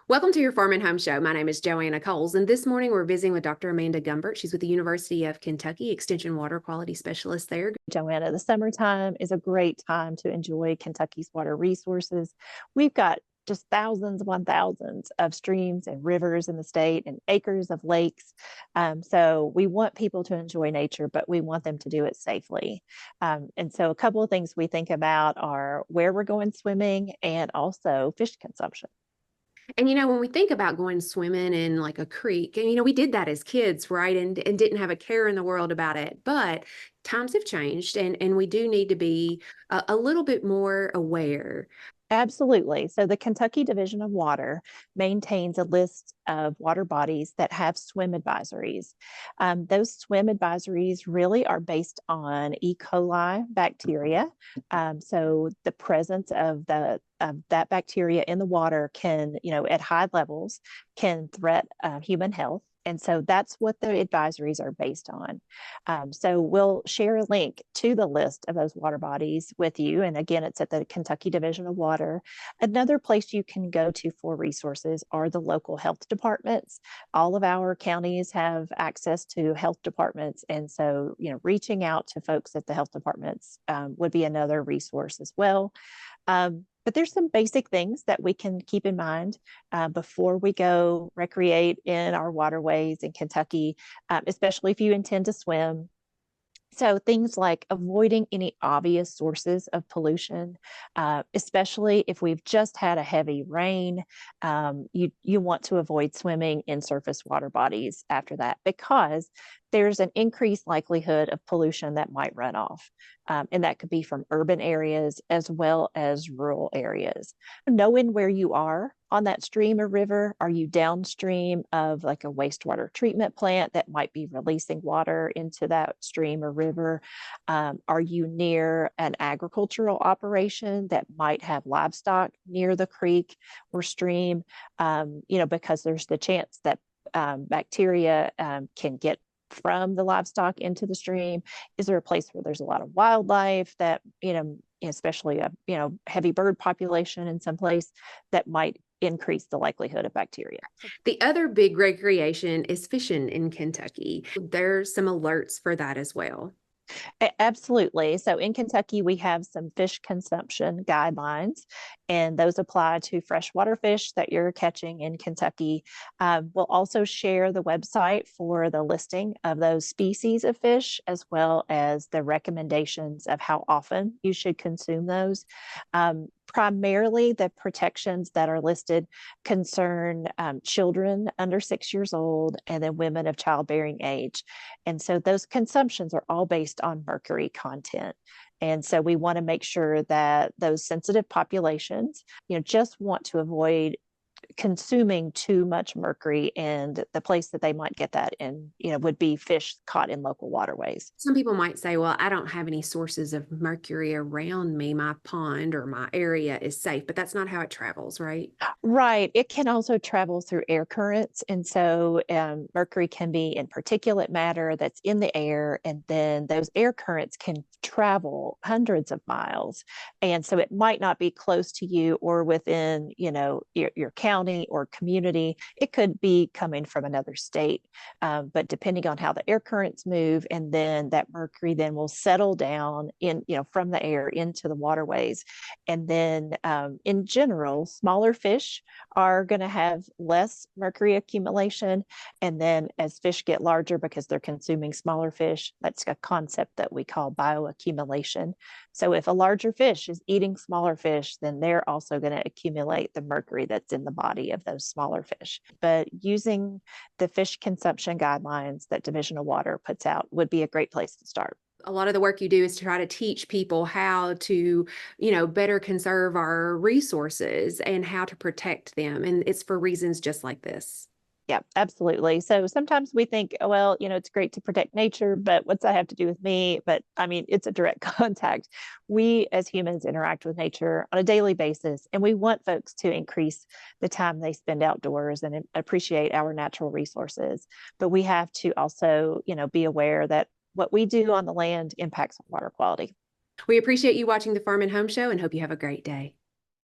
Welcome to your Farm and Home Show. My name is Joanna Coles, and this morning we're visiting with Dr. Amanda Gumbert. She's with the University of Kentucky, Extension Water Quality Specialist there. Joanna, the summertime is a great time to enjoy Kentucky's water resources. We've got just thousands upon thousands of streams and rivers in the state and acres of lakes. So we want people to enjoy nature, but we want them to do it safely. And so a couple of things we think about are where we're going swimming and also fish consumption. And when we think about going swimming in like a creek, and we did that as kids, right? And didn't have a care in the world about it. But times have changed, and we do need to be a little bit more aware. Absolutely. So the Kentucky Division of Water maintains a list of water bodies that have swim advisories. Those swim advisories really are based on E. coli bacteria. So the presence of that bacteria in the water can, at high levels, can threat human health. And so that's what the advisories are based on. So we'll share a link to the list of those water bodies with you. And again, it's at the Kentucky Division of Water. Another place you can go to for resources are the local health departments. All of our counties have access to health departments. And so, reaching out to folks at the health departments would be another resource as well. But there's some basic things that we can keep in mind before we go recreate in our waterways in Kentucky, especially if you intend to swim. So things like avoiding any obvious sources of pollution, especially if we've just had a heavy rain, you want to avoid swimming in surface water bodies after that because there's an increased likelihood of pollution that might run off. And that could be from urban areas as well as rural areas. Knowing where you are on that stream or river, are you downstream of like a wastewater treatment plant that might be releasing water into that stream or river? Are you near an agricultural operation that might have livestock near the creek or stream? Because there's the chance that bacteria can get from the livestock into the stream. Is there a place where there's a lot of wildlife that, especially a, heavy bird population in some place that might increase the likelihood of bacteria? The other big recreation is fishing in Kentucky. There's some alerts for that as well. Absolutely. So in Kentucky, we have some fish consumption guidelines, and those apply to freshwater fish that you're catching in Kentucky. We'll also share the website for the listing of those species of fish, as well as the recommendations of how often you should consume those. Primarily, the protections that are listed concern children under 6 years old and then women of childbearing age. And so those consumptions are all based on mercury content. And so we want to make sure that those sensitive populations, just want to avoid consuming too much mercury, and the place that they might get that in, would be fish caught in local waterways. Some people might say, well, I don't have any sources of mercury around me. My pond or my area is safe, but that's not how it travels, right? Right. It can also travel through air currents. And so mercury can be in particulate matter that's in the air. And then those air currents can travel hundreds of miles. And so it might not be close to you or within, your county or community. It could be coming from another state. But depending on how the air currents move, and then that mercury then will settle down from the air into the waterways. And then in general, smaller fish are going to have less mercury accumulation. And then as fish get larger, because they're consuming smaller fish, that's a concept that we call bioaccumulation. So if a larger fish is eating smaller fish, then they're also going to accumulate the mercury that's in the body of those smaller fish. But using the fish consumption guidelines that Division of Water puts out would be a great place to start. A lot of the work you do is to try to teach people how to, better conserve our resources and how to protect them. And it's for reasons just like this. Yeah, absolutely. So sometimes we think, oh, well, it's great to protect nature, but what's that have to do with me? But I mean, it's a direct contact. We as humans interact with nature on a daily basis, and we want folks to increase the time they spend outdoors and appreciate our natural resources. But we have to also, be aware that what we do on the land impacts on water quality. We appreciate you watching the Farm and Home Show and hope you have a great day.